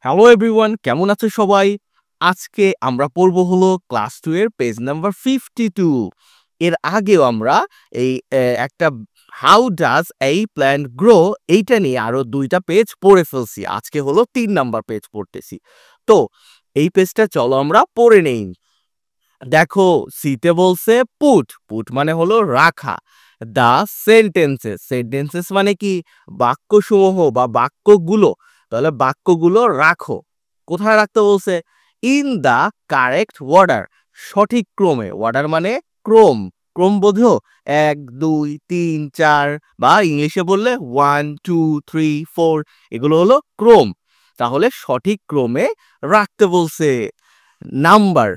Hello everyone, কেমন আছো সবাই? আজকে আমরা পড়ব হলো ক্লাস 2 এর পেজ নাম্বার 52। এর আগেও আমরা এই একটা how does a plant grow এইটা নিয়ে আরো ২টা পেজ পড়ে ফেলছি। আজকে হলো ৩ নাম্বার পেজ পড়তেছি। তো এই পেজটা চলো আমরা পড়ে নেই। দেখো সিতে বলছে পুট, পুট মানে হলো রাখা। দা সেন্টেন্সেস, সেন্টেন্সেস মানে কি? বাক্যসমূহ বা বাক্যগুলো। তাহলে বাক্যগুলো রাখো। কোথায় রাখতে বলছে? ইন দা কারেক্ট অর্ডার, সঠিক ক্রমে। অর্ডার মানে ক্রম, ক্রম বোঝো? ১ ২ ৩ ৪ বা ইংলিশে বললে 1 2 3 4 এগুলো হলো ক্রম। তাহলে সঠিক ক্রমে রাখতে বলছে। নাম্বার,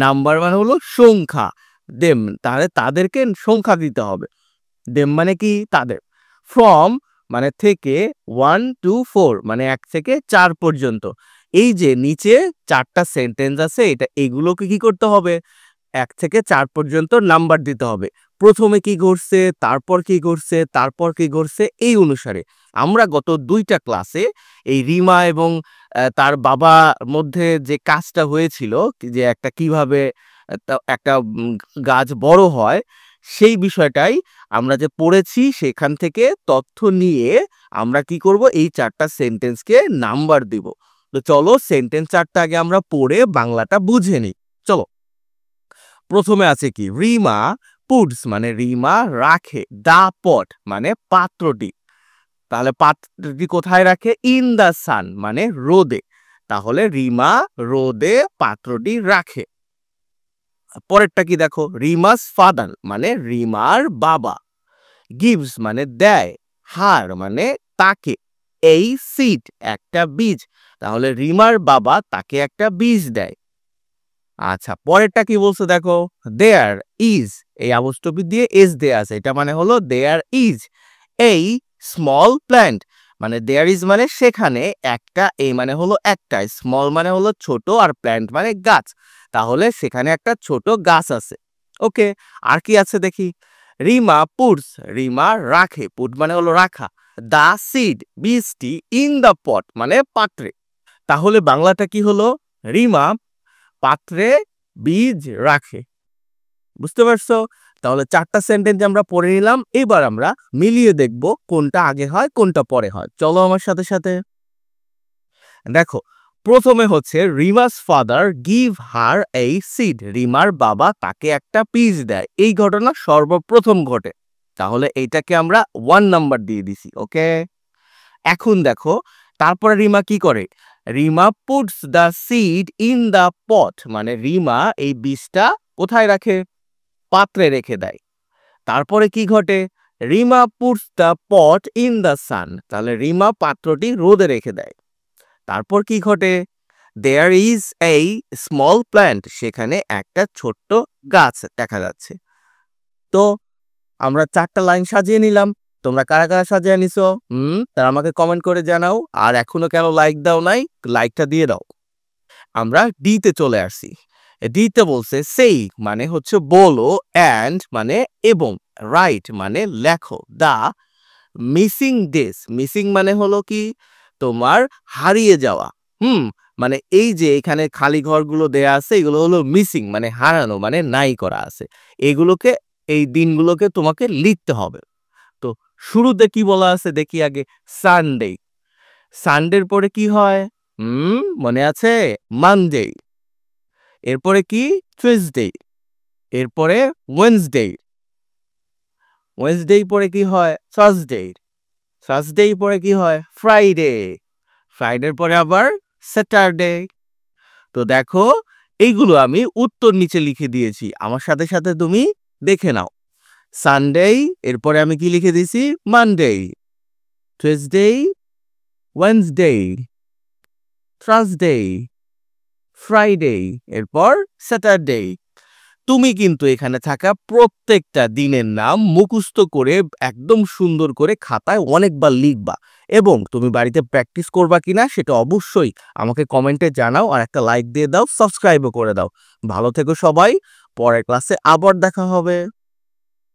নাম্বার মানে হলো সংখ্যা। দেম তাহলে তাদেরকে সংখ্যা দিতে হবে। দেম মানে কি? তাদের। ফ্রম মানে থেকে, 1 to 4 মানে 1 থেকে 4 পর্যন্ত। এই যে নিচে 4টা সেন্টেন্স আছে, এগুলোকে কি করতে হবে? 1 থেকে 4 পর্যন্ত নাম্বার দিতে হবে। প্রথমে কি ঘটছে, তারপর কি ঘটছে, তারপর কি ঘটছে, এই অনুসারে। আমরা গত 2টা ক্লাসে এই রিমা এবং তার বাবার মধ্যে যে কাজটা হয়েছিল, যে একটা কিভাবে একটা গাছ বড় হয়, সেই বিষয়টাই আমরা যে পড়েছি, সেখান থেকে তথ্য নিয়ে আমরা কি করব? এই 4টা সেন্টেন্সকে নাম্বার দিব। তো চলো সেন্টেন্স 4টা আগে আমরা পড়ে বাংলাটা বুঝে নিই। চলো। প্রথমে আছে কি? রিমা পুটস মানে রিমা রাখে। দা পট মানে পাত্রটি। তাহলে পাত্রটি কোথায় রাখে? ইন দা সান মানে রোদে। তাহলে রিমা রোদে পাত্রটি রাখে। পরেরটা কি দেখো? রিমাস ফাদার মানে রিমার বাবা। গিভস মানে দেয়। হার মানে তাকে। এই সিড একটা বীজ। তাহলে রিমার বাবা তাকে একটা বীজ দেয়। আচ্ছা, পরেরটা কি বলছে দেখো? দেয়ার ইজ, এই apostrophe দিয়ে এস দেয়া আছে, এটা মানে হলো দেয়ার ইজ এই স্মল প্ল্যান্ট। মানে দেয়ার ইজ মানে সেখানে একটা, এই মানে হলো একটা, স্মল মানে হলো ছোট, আর প্ল্যান্ট মানে গাছ। তাহলে সেখানে একটা ছোট গাছ আছে। ওকে, আর কি আছে দেখি? রিমা পুটস, রিমা রাখে, পুট মানে হলো রাখা। দা সিড বীজটি ইন দা পট মানে পাত্রে। তাহলে বাংলাটা কি হলো? রিমা পাত্রে বীজ রাখে। বুঝতে পারছো? তাহলে 4টা সেন্টেন্স আমরা পড়ে নিলাম। এবার আমরা মিলিয়ে দেখব কোনটা আগে হয় কোনটা পরে হয়। চলো আমার সাথে সাথে। দেখো, প্রথমে হচ্ছে রিমাস ফাদার গিভ হার এই সিড, রিমার বাবা তাকে একটা বীজ দেয়। এই ঘটনা সর্বপ্রথম ঘটে। তাহলে এইটাকে আমরা 1 নাম্বার দিয়ে দিছি। ওকে, এখন দেখো তারপরে রিমা কি করে? Rima puts the seed in the পট মানে রিমা এই বীজটা কোথায় রাখে? পাত্রে রেখে দেয়। তারপরে কি ঘটে? Rima puts the pot in the sun, তাহলে রিমা পাত্রটি রোদে রেখে দেয়। তারপর কি ঘটে? দেয়ার ইজ এই স্মল প্ল্যান্ট, সেখানে একটা ছোট্ট গাছ দেখা যাচ্ছে। তো আমরা 4টা লাইন সাজিয়ে নিলাম। তোমরা কারা কারা সাজিয়ে নিছো? তারা আমাকে কমেন্ট করে জানাও। আর এখনো কেন লাইক দাও নাই? লাইকটা দিয়ে দাও। আমরা ডি তে চলে আসছি। ডি তে বলছে সেই মানে হচ্ছে বলো, অ্যান্ড মানে এবং, রাইট মানে লেখো। দা মিসিং ডেজ, মিসিং মানে হলো কি? তোমার হারিয়ে যাওয়া। মানে এই যে এখানে খালি ঘরগুলো দেয়া আছে, এগুলো হলো মিসিং মানে হারানো, মানে নাই করা আছে। এগুলোকে, এই দিনগুলোকে তোমাকে লিখতে হবে। তো শুরুতে কি বলা আছে দেখি আগে? সানডে। সানডের পরে কি হয়? মনে আছে? মানডে। এরপরে কি? টুইসডে। এরপরে ওয়েনসডে। ওয়েনসডে পরে কি হয়? থার্সডে। থার্সডে পরে কি হয়? ফ্রাইডে। ফ্রাইডের পরে আবার স্যাটারডে। তো দেখো, এইগুলো আমি উত্তর নিচে লিখে দিয়েছি। আমার সাথে সাথে তুমি দেখে নাও। সানডে, এরপরে আমি কি লিখে দিয়েছি? Monday, Tuesday, Wednesday, Thursday, Friday, এরপর স্যাটারডে। তুমি কিন্তু এখানে থাকা প্রত্যেকটা দিনের নাম মুখস্থ করে একদম সুন্দর করে খাতায় অনেকবার লিখবা, এবং তুমি বাড়িতে প্র্যাকটিস করবা কিনা সেটা অবশ্যই আমাকে কমেন্টে জানাও, আর একটা লাইক দিয়ে দাও, সাবস্ক্রাইবও করে দাও। ভালো থেকো সবাই, পরের ক্লাসে আবার দেখা হবে।